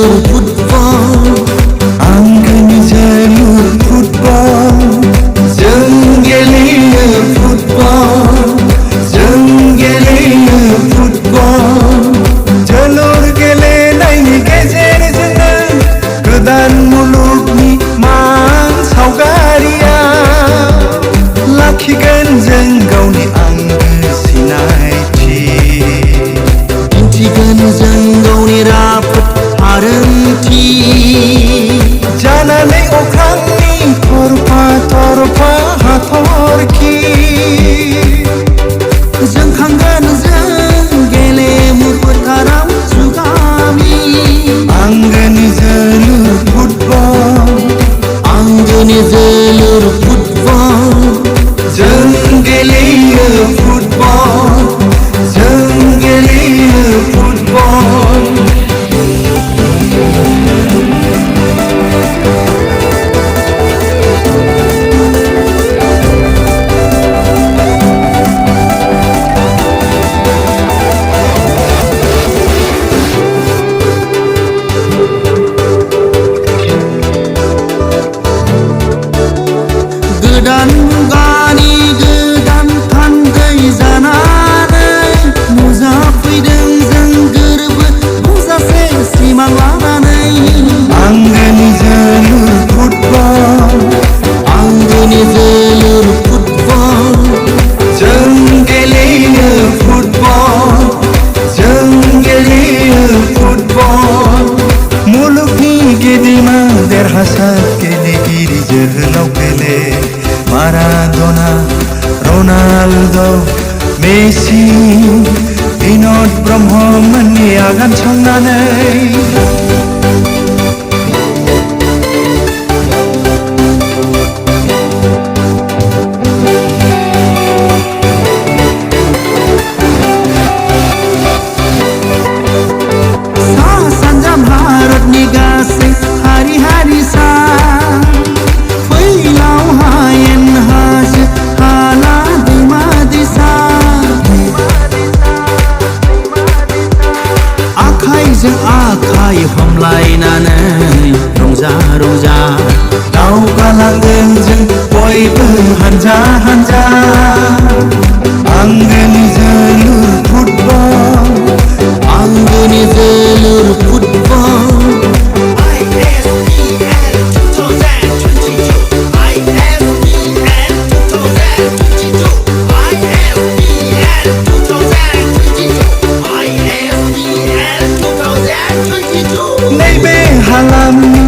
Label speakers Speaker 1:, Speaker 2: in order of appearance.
Speaker 1: jalur football
Speaker 2: आंगोनि जोलुर football जों गेलेयो फुटबल जों गेलेयो फुटबल जोलुर गेलेनायनि गेजेरजोंनो गोदान मुलुगनि मान सावगारिया लाखिगोन जों गावनि आंगो सिनायथि
Speaker 1: दिन्थिगोन जों गावनि राफोद हारोंथि
Speaker 2: जानानै अख्रांनि थरफा थरफा हाथरखि
Speaker 1: जोंखांगोन जों गेलेमु फोथाराव जुगामि
Speaker 2: आंगोनि जोलुर फुटबल
Speaker 1: आंगोनि जोलुर फुटबल
Speaker 2: जों गेलेयो फुटबल जों गेलेयो फुटबल
Speaker 1: गोदान मुगानि गोदान थान्दै जानानै नुजाफैदों जों गोरबो नुजासे सिमां लानानै
Speaker 2: आंगोनि जोलुर फुटबल
Speaker 1: आंगोनि जोलुर फुटबल
Speaker 2: जों गेलेयो फुटबल जों गेलेयो फुटबल मुलुगनि गेदेमा देरहासार गेलेगिरि जोहोलाव पेले माराड'ना रनाल्ड' मेसि बिन'द ब्रह्ममोननि आगान संनानै
Speaker 1: सानजा भारतनि गासै हारि हारिसा फैलाव हायेन हाजो हाला दैमा दैसा आखाइजों आखाइ हमलायनानै रंजा रंजा
Speaker 2: दावगालांगोन जों बयबो हानजा हानजा आंगोनि जोलुर फुटबल
Speaker 1: आंगोनि जोलुर football
Speaker 3: ISPL 2022 ISPL 2022 ISPL 2022 ISPL 2022
Speaker 2: नैबे हालामनि